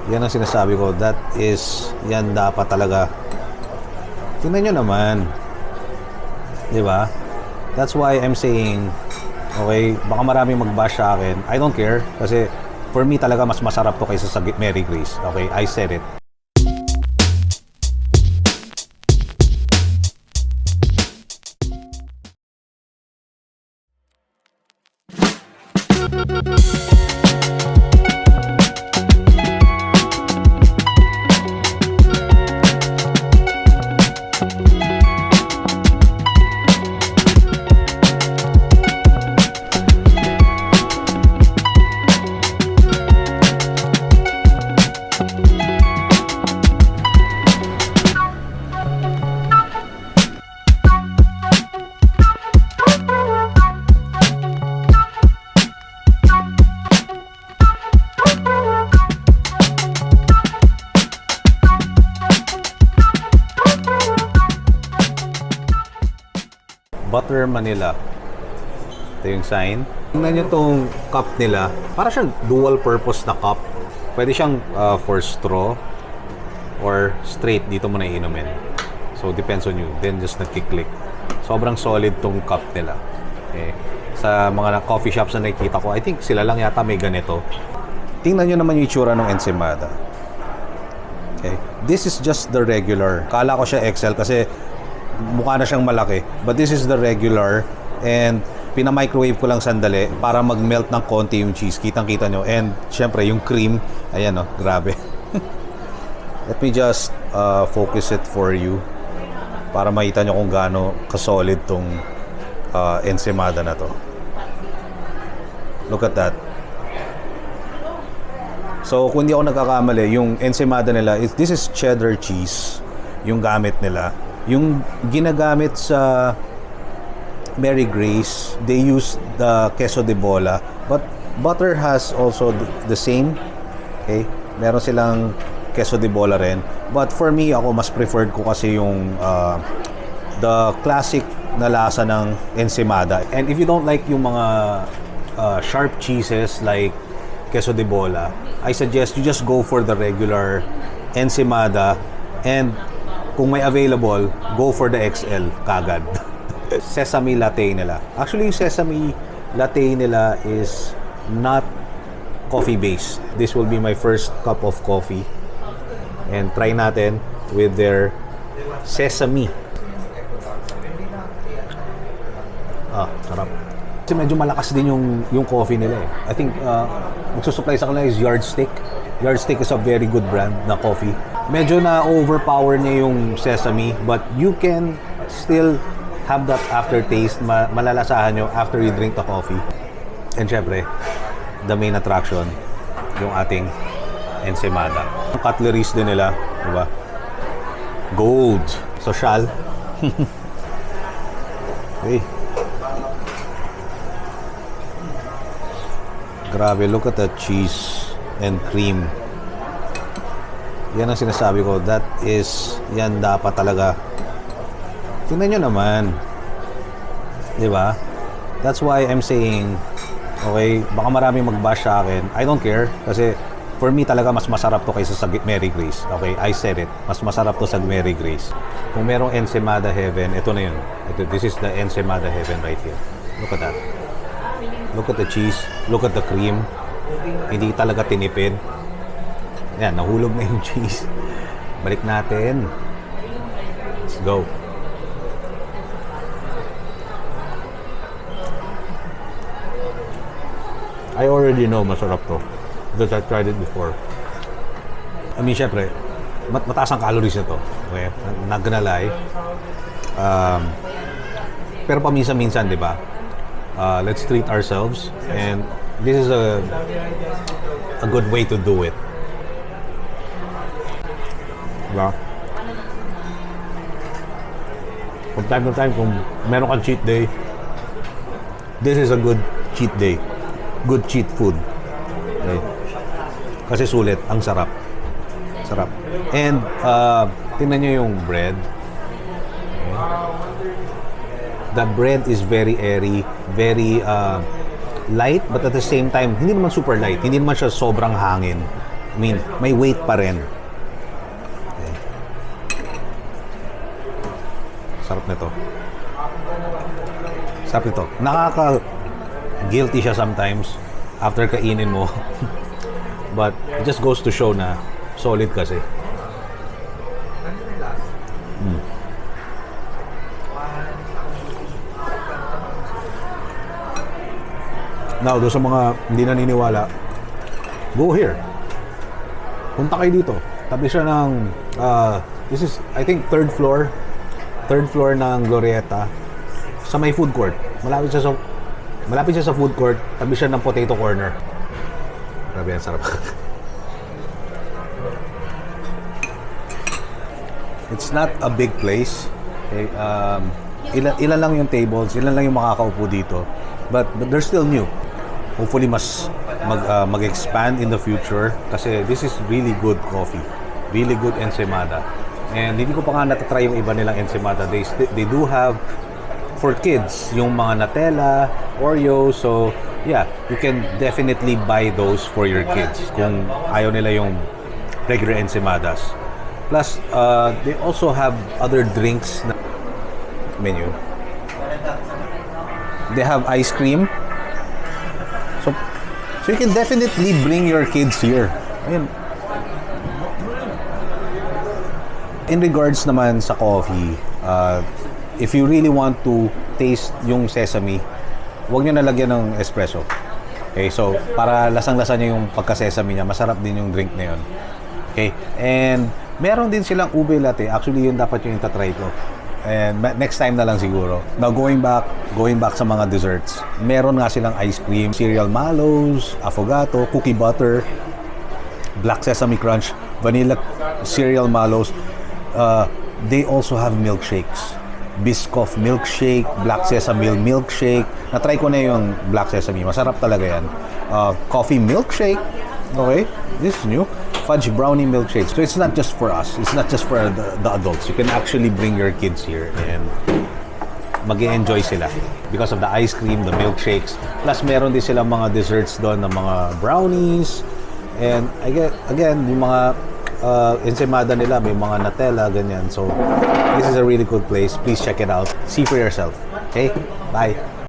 Yan ang sinasabi ko. Yan dapat talaga. Tingnan nyo naman. Di ba? That's why I'm saying, okay, baka maraming mag-bash sa akin. I don't care. Kasi for me talaga mas masarap to kaysa sa Mary Grace. Okay, I said it. Butter Manila. Ito yung sign. Tingnan nyo itong cup nila. Para siyang dual purpose na cup. Pwede siyang for straw or straight. Dito mo na inumin. So, depends on you. Then, just nagkiklik. Sobrang solid tong cup nila. Okay. Sa mga coffee shops na nakikita ko, I think sila lang yata may ganito. Tingnan nyo naman yung itsura ng ensaymada. Okay. This is just the regular. Kala ko siya XL kasi mukha na siyang malaki. But this is the regular. And pina-microwave ko lang sandali para mag-melt ng konti yung cheese. Kitang-kita nyo. And syempre, yung cream. Ayan, oh, grabe. Let me just focus it for you para makita nyo kung gaano kasolid tong ensaymada na to. Look at that. So, kung hindi ako nagkakamali, yung ensaymada nila, this is cheddar cheese. Yung gamit nila. Yung ginagamit sa Mary Grace, they use the queso de bola. But butter has also the same. Okay? Meron silang queso de bola rin. But for me, ako mas preferred ko kasi yung the classic na lasa ng ensaymada. And if you don't like yung mga sharp cheeses like queso de bola, I suggest you just go for the regular ensaymada. And kung may available, go for the XL kagad. Sesame latte nila. Actually, yung sesame latte nila is not coffee based. This will be my first cup of coffee. And try natin with their sesame. Sarap. Kasi medyo malakas din yung coffee nila eh. I think magsusupply sa kanila is Yardstick. Yardstick is a very good brand na coffee. Medyo na-overpower niya yung sesame, but you can still have that aftertaste. Malalasahan nyo after you drink the coffee. And syempre, the main attraction, yung ating ensaymada. Yung cutleries din nila, diba? Gold. Social. Okay. Grabe, look at that cheese and cream. Yan ang sinasabi ko. Yan dapat talaga. Tingnan nyo naman. Diba? That's why I'm saying, okay, baka maraming mag-bash sa akin. I don't care. Kasi for me talaga mas masarap to kaysa sa Mary Grace. Okay, I said it. Mas masarap to sa Mary Grace. Kung merong ensaymada heaven, ito na yun. This is the ensaymada heaven right here. Look at that. Look at the cheese. Look at the cream. Hindi talaga tinipid. Yan, nahulog na yung cheese. Balik natin. Let's go. I already know masarap to because I tried it before. I mean, syempre, mataas ang calories na to. Okay? Not gonna lie. Pero paminsan-minsan, di ba? Let's treat ourselves. And this is a good way to do it. Diba? From time to time, kung meron kang cheat day, this is a good cheat day. Good cheat food. Okay? Kasi sulit, ang sarap. Sarap. And, tingnan nyo yung bread. Okay? The bread is very airy, very light, but at the same time, hindi naman super light. Hindi naman siya sobrang hangin. I mean, may weight pa rin. Okay. Sarap nito. Sarap nito. Nakaka-guilty siya sometimes after kainin mo. But it just goes to show na solid kasi. Now, doon sa mga hindi naniniwala, go here. Punta kayo dito. Tabi siya ng, this is, I think, third floor ng Glorieta. Sa may food court. Malapit siya sa food court. Tabi siya ng potato corner. Grabe yan, sarap. It's not a big place. Okay, ilan lang yung tables, ilan lang yung makakaupo dito. But they're still new. Hopefully mas mag-expand in the future kasi this is really good coffee. Really good ensaymada. And hindi ko pa nga natatry yung iba nilang ensaymada. They do have for kids yung mga Nutella, Oreo. So yeah, you can definitely buy those for your kids kung ayaw nila yung regular ensaymadas. Plus, they also have other drinks na menu. They have ice cream. So you can definitely bring your kids here. Ayun. In regards naman sa coffee, if you really want to taste yung sesame, huwag nyo nalagyan ng espresso. Okay, so para lasang-lasa nyo yung pagka-sesame niya, masarap din yung drink na yun. Okay, and meron din silang ube latte. Actually, yun dapat yung itatry ko. And next time na lang siguro. Now, going back sa mga desserts. Meron nga silang ice cream, cereal mallows, affogato, cookie butter, black sesame crunch, vanilla cereal mallows. They also have milkshakes. Biscoff milkshake, black sesame milkshake. Na-try ko na yung black sesame. Masarap talaga yan. Coffee milkshake. Okay, this is new. Fudge brownie milkshake. So it's not just for us. It's not just for the adults. You can actually bring your kids here and mag-enjoy sila because of the ice cream, the milkshakes. Plus meron din silang mga desserts doon na mga brownies. And again, yung mga ensaymada nila, may mga Nutella, ganyan. So this is a really good place. Please check it out. See for yourself. Okay? Bye.